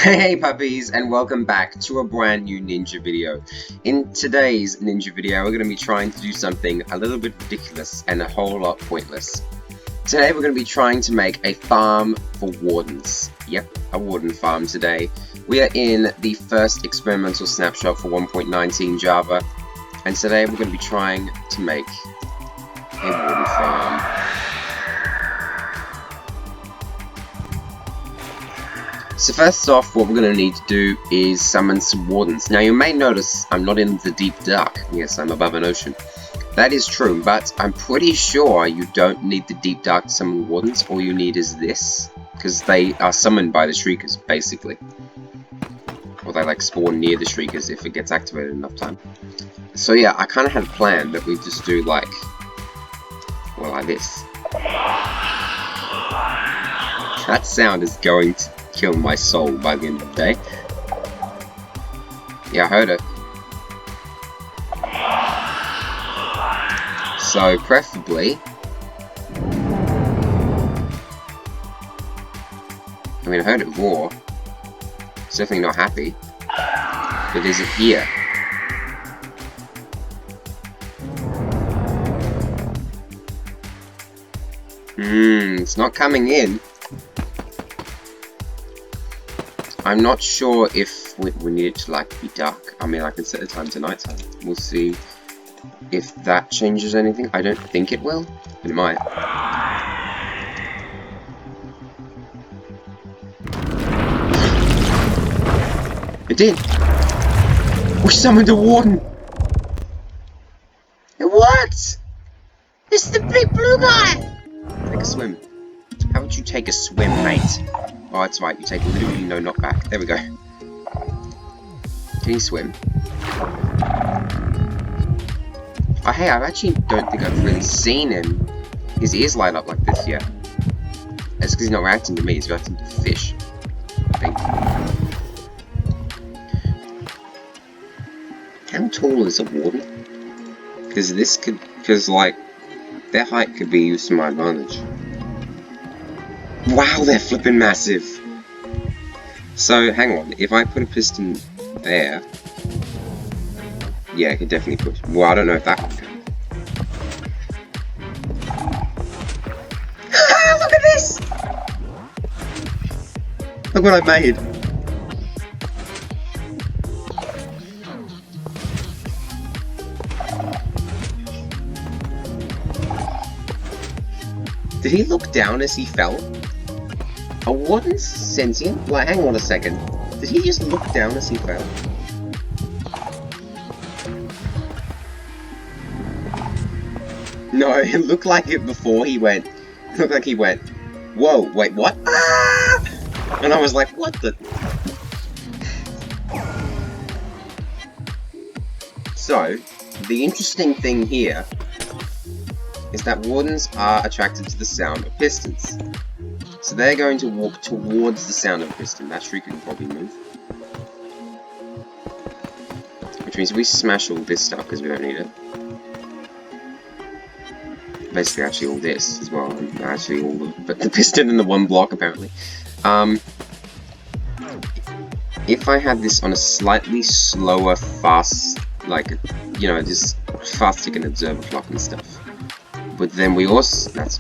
Hey puppies, and welcome back to a brand new ninja video. In today's ninja video, we're going to be trying to do something a little bit ridiculous and a whole lot pointless. Today we're going to be trying to make a farm for wardens. Yep, a warden farm today. We are in the first experimental snapshot for 1.19 Java, and today we're going to be trying to make a warden farm. So first off, what we're going to need to do is summon some wardens. Now you may notice I'm not in the deep dark. Yes, I'm above an ocean. That is true, but I'm pretty sure you don't need the deep dark to summon wardens. All you need is this, because they are summoned by the shriekers, basically. Or they like spawn near the shriekers if it gets activated enough time. So yeah, I kind of had a plan that we just do like, well, like this. That sound is going to kill my soul by the end of the day. Yeah, I heard it. So, preferably... I mean, I heard it roar. It's definitely not happy. But is it here? It's not coming in. I'm not sure if we need it to like be dark. I mean, I can set the time to nighttime. We'll see if that changes anything. I don't think it will, but it might. It did! We summoned a warden! It worked! It's the big blue guy! Take a swim. How would you take a swim, mate? Oh, that's right, you take literally no knockback. There we go. Can he swim? Oh, hey, I actually don't think I've really seen him. His ears light up like this yet. That's because he's not reacting to me, he's reacting to the fish. I think. How tall is a warden? Because this could, like, their height could be used to my advantage. Wow, they're flipping massive! So, hang on, if I put a piston there... Yeah, I could definitely put... Well, I don't know if that would count. Look at this! Look what I made! Did he look down as he fell? A warden's sentient? Like, hang on a second. Did he just look down as he fell? No, it looked like it before he went. It looked like he went, whoa, wait, what? Ah! And I was like, what the? So, the interesting thing here is that wardens are attracted to the sound of pistons. So they're going to walk towards the sound of a piston. That shrieker can probably move. Which means we smash all this stuff because we don't need it. Basically, actually all this as well. And actually all the piston in the one block apparently. If I had this on a slightly slower, fast, like, you know, just fast ticking observer clock and stuff. But then we also, that's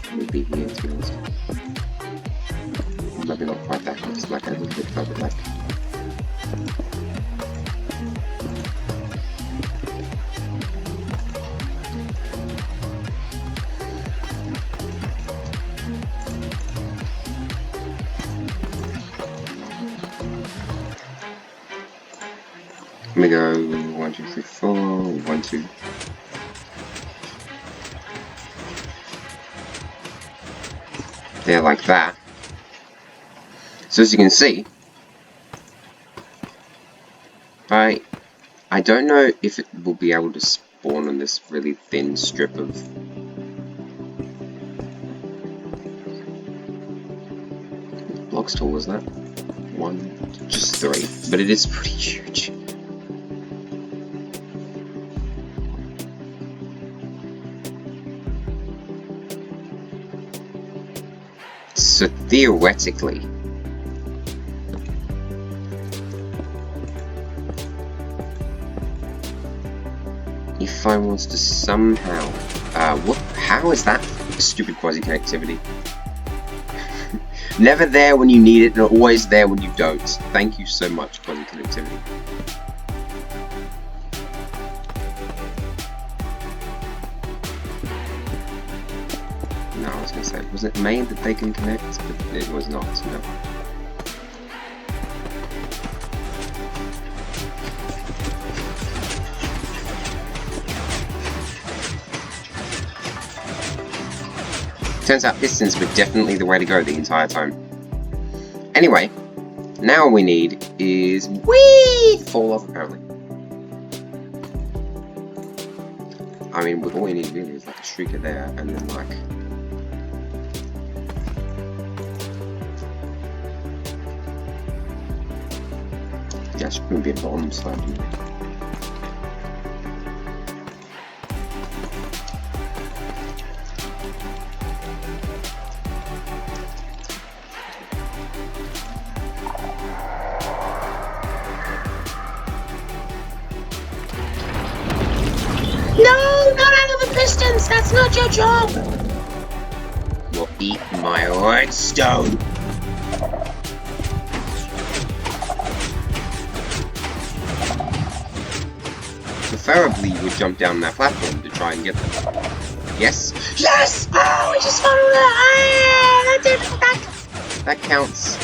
should be here to be honest. Maybe not quite that close, like a little bit further back. Let me go 1, 2, 3, 4, 1, 2. There, like that. So as you can see, I don't know if it will be able to spawn on this really thin strip of... What blocks tall was that? 1, just 3, but it is pretty huge. So theoretically, I was to somehow... what? How is that stupid quasi-connectivity? Never there when you need it, and always there when you don't. Thank you so much, quasi-connectivity. No, I was going to say, was it made that they can connect? But it was not, no. Turns out pistons were definitely the way to go the entire time. Anyway, now all we need is... Whee! Fall off, apparently. I mean, all we need really is like a shrieker there, and then like... Yeah, it should be a bomb slab. No, not out of the pistons! That's not your job! Will eat my redstone! Preferably you would jump down that platform to try and get them. Yes? Yes! Oh, we just followed it! Ah, That counts.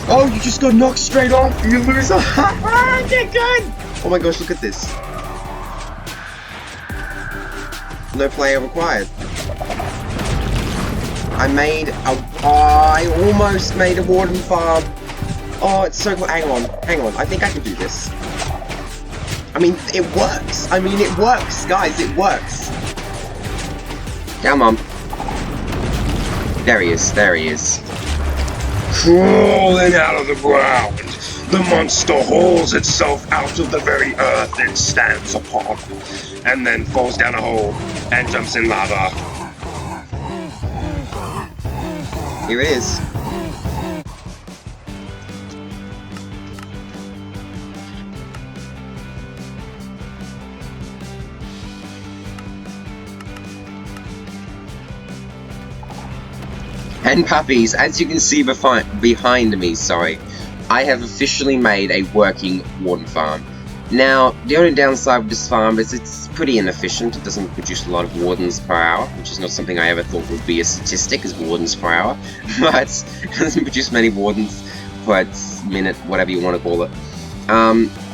Oh, you just got knocked straight off, you loser! Get good! Oh my gosh, look at this. No player required. I almost made a Warden Farm. Oh, it's so cool. Hang on. I think I can do this. I mean, it works. Guys, it works. Come on. There he is. Crawling out of the ground, the monster hauls itself out of the very earth it stands upon, and then falls down a hole and jumps in lava. Here it is. And puppies, as you can see behind me, I have officially made a working Warden Farm. Now, the only downside with this farm is it's pretty inefficient. It doesn't produce a lot of Wardens per hour, which is not something I ever thought would be a statistic, as Wardens per hour. But it doesn't produce many Wardens per minute, whatever you want to call it.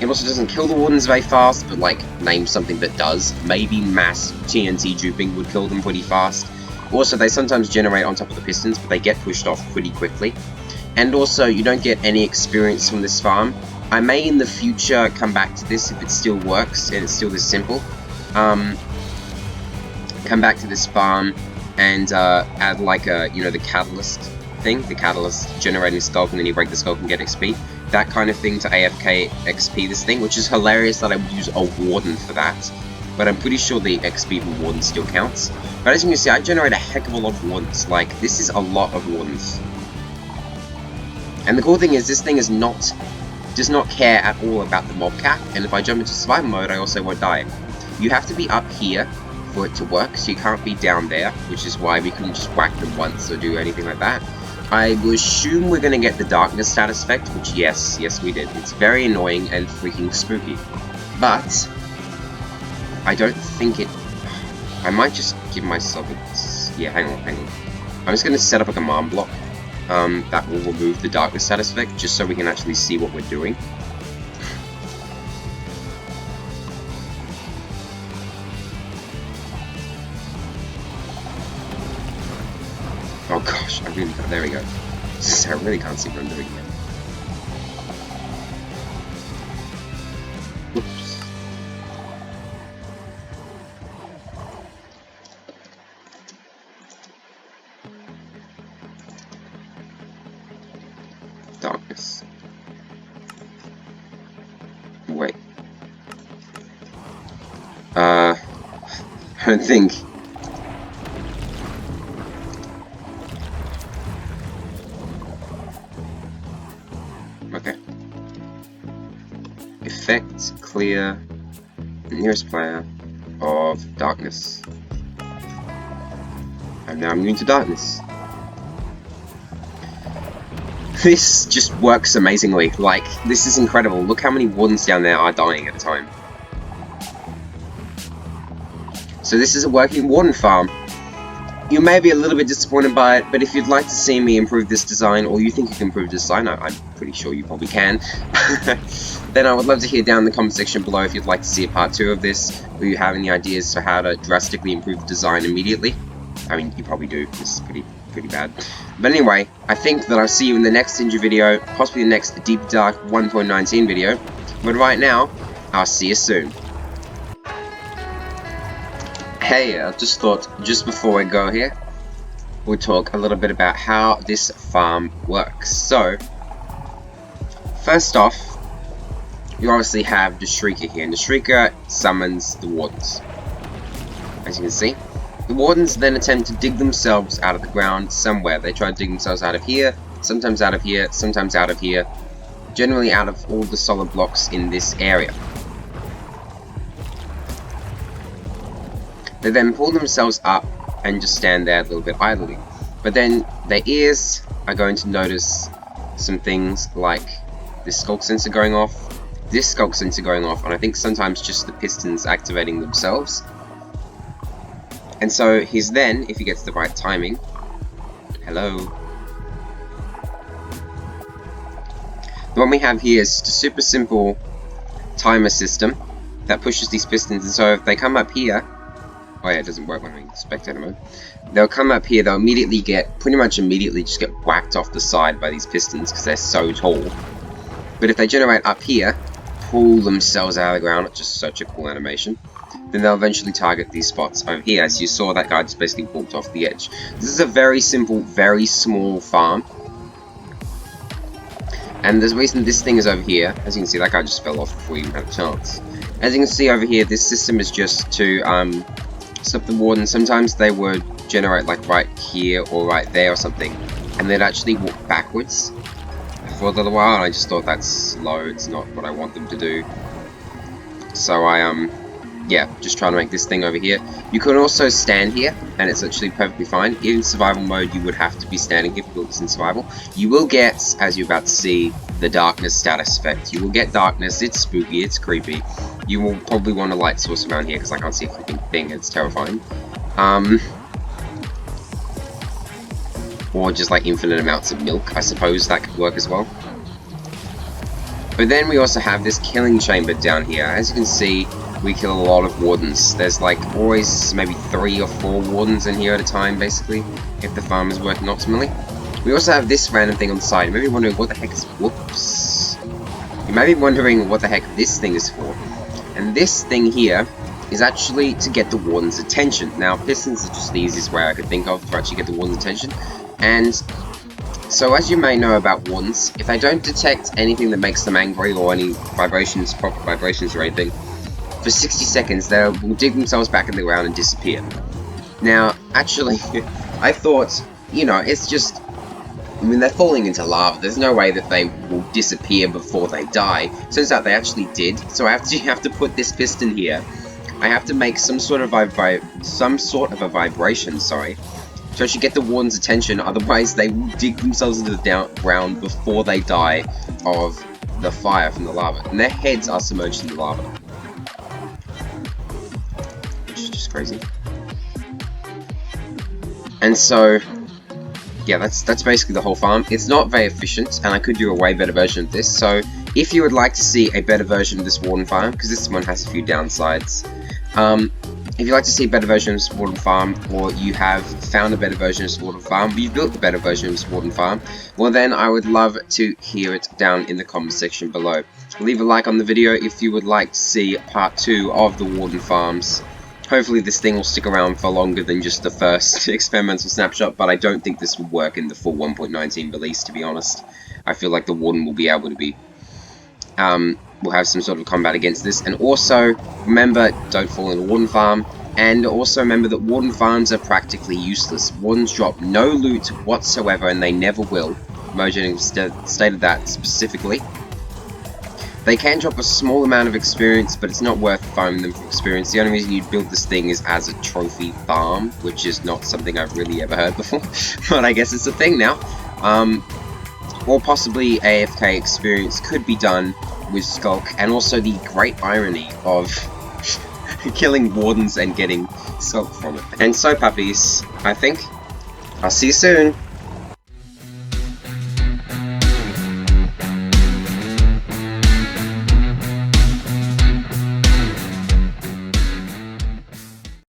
It also doesn't kill the Wardens very fast, but like, name something that does. Maybe mass TNT duping would kill them pretty fast. Also, they sometimes generate on top of the pistons, but they get pushed off pretty quickly. And also, you don't get any experience from this farm. I may in the future come back to this if it still works and it's still this simple. Come back to this farm and add like a, the catalyst thing. The catalyst generating skulk, and then you break the skulk and get XP. That kind of thing to AFK XP this thing, which is hilarious that I would use a Warden for that. But I'm pretty sure the XP from Warden still counts. But as you can see, I generate a heck of a lot of Wardens. Like, this is a lot of Wardens. And the cool thing is, this thing does not care at all about the mob cap, and if I jump into survival mode, I also won't die. You have to be up here for it to work, so you can't be down there, which is why we couldn't just whack them once or do anything like that. I will assume we're going to get the darkness status effect, which yes we did. It's very annoying and freaking spooky. But I don't think it... I might just give myself a... Yeah, hang on. I'm just going to set up a command block that will remove the darkness status effect, just so we can actually see what we're doing. Oh gosh, there we go. I really can't see what I'm doing here. Whoops. Darkness. Wait. I don't think. Okay. Effect, clear, Nearest player of darkness. I'm now immune to darkness. This just works amazingly. Like, this is incredible. Look how many wardens down there are dying at a time. So this is a working Warden Farm. You may be a little bit disappointed by it, but if you'd like to see me improve this design, or you think you can improve this design, I'm pretty sure you probably can, then I would love to hear down in the comment section below if you'd like to see a part 2 of this, or you have any ideas for how to drastically improve the design immediately. I mean, you probably do. This is pretty bad. But anyway, I think that I'll see you in the next Ninja video, possibly the next Deep Dark 1.19 video. But right now, I'll see you soon. Hey, I just thought, just before I go here, we'll talk a little bit about how this farm works. So, first off, you obviously have the Shrieker here, and the Shrieker summons the Wardens. As you can see, the Wardens then attempt to dig themselves out of the ground somewhere. They try to dig themselves out of here, sometimes out of here, sometimes out of here, generally out of all the solid blocks in this area. They then pull themselves up and just stand there a little bit idly. But then their ears are going to notice some things like this skulk sensor going off, this skulk sensor going off, and I think sometimes just the pistons activating themselves. And so he's then, if he gets the right timing, hello. The one we have here is just a super simple timer system that pushes these pistons, and so if they come up here, oh yeah, it doesn't work when we spectator mode. They'll come up here, they'll immediately get, pretty much immediately just get whacked off the side by these pistons because they're so tall. But if they generate up here, pull themselves out of the ground, which is such a cool animation, then they'll eventually target these spots over here. As you saw, that guy just basically walked off the edge. This is a very simple, very small farm. And there's a reason this thing is over here. As you can see, that guy just fell off before he even had a chance. As you can see over here, this system is just to stop the Warden. Sometimes they would generate like right here or right there or something, and they'd actually walk backwards for a little while, and I just thought that's slow. It's not what I want them to do. So I yeah, just trying to make this thing over here. You can also stand here, and it's actually perfectly fine. In survival mode, you would have to be standing here because it's in survival. You will get, as you're about to see, the darkness status effect. You will get darkness. It's spooky. It's creepy. You will probably want a light source around here because I can't see a flipping thing. It's terrifying. Or just like infinite amounts of milk. I suppose that could work as well. But then we also have this killing chamber down here. As you can see, we kill a lot of Wardens. There's like always maybe 3 or 4 Wardens in here at a time, basically, if the farm is working optimally. We also have this random thing on the side. You may be wondering what the heck is... Whoops. You may be wondering what the heck this thing is for. And this thing here is actually to get the Warden's attention. Now, pistons are just the easiest way I could think of to actually get the Warden's attention. And so, as you may know about Wardens, if they don't detect anything that makes them angry or any vibrations, proper vibrations or anything, for 60 seconds they will dig themselves back in the ground and disappear. Now, actually, I thought, you know, it's just... I mean, they're falling into lava. There's no way that they will disappear before they die. Turns out they actually did. So I have to put this piston here. I have to make some sort of a vibration, sorry, to actually get the Warden's attention. Otherwise, they will dig themselves into the ground before they die of the fire from the lava. And their heads are submerged in the lava, which is just crazy. And so, yeah, that's basically the whole farm. It's not very efficient, and I could do a way better version of this. So, if you would like to see a better version of this Warden Farm, because this one has a few downsides, if you'd like to see a better version of this Warden Farm, or you have found a better version of this Warden Farm, but you've built a better version of this Warden Farm, well then I would love to hear it down in the comment section below. Leave a like on the video if you would like to see part 2 of the Warden Farms. Hopefully this thing will stick around for longer than just the first experimental snapshot, but I don't think this will work in the full 1.19 release, to be honest. I feel like the Warden will be able to be... will have some sort of combat against this. And also, remember, don't fall in a Warden Farm. And also remember that Warden Farms are practically useless. Wardens drop no loot whatsoever, and they never will. Mojang stated that specifically. They can drop a small amount of experience, but it's not worth farming them for experience. The only reason you'd build this thing is as a trophy farm, which is not something I've really ever heard before, but I guess it's a thing now. Or possibly AFK experience could be done with Skulk, and also the great irony of killing Wardens and getting Skulk from it. And so, puppies, I think I'll see you soon.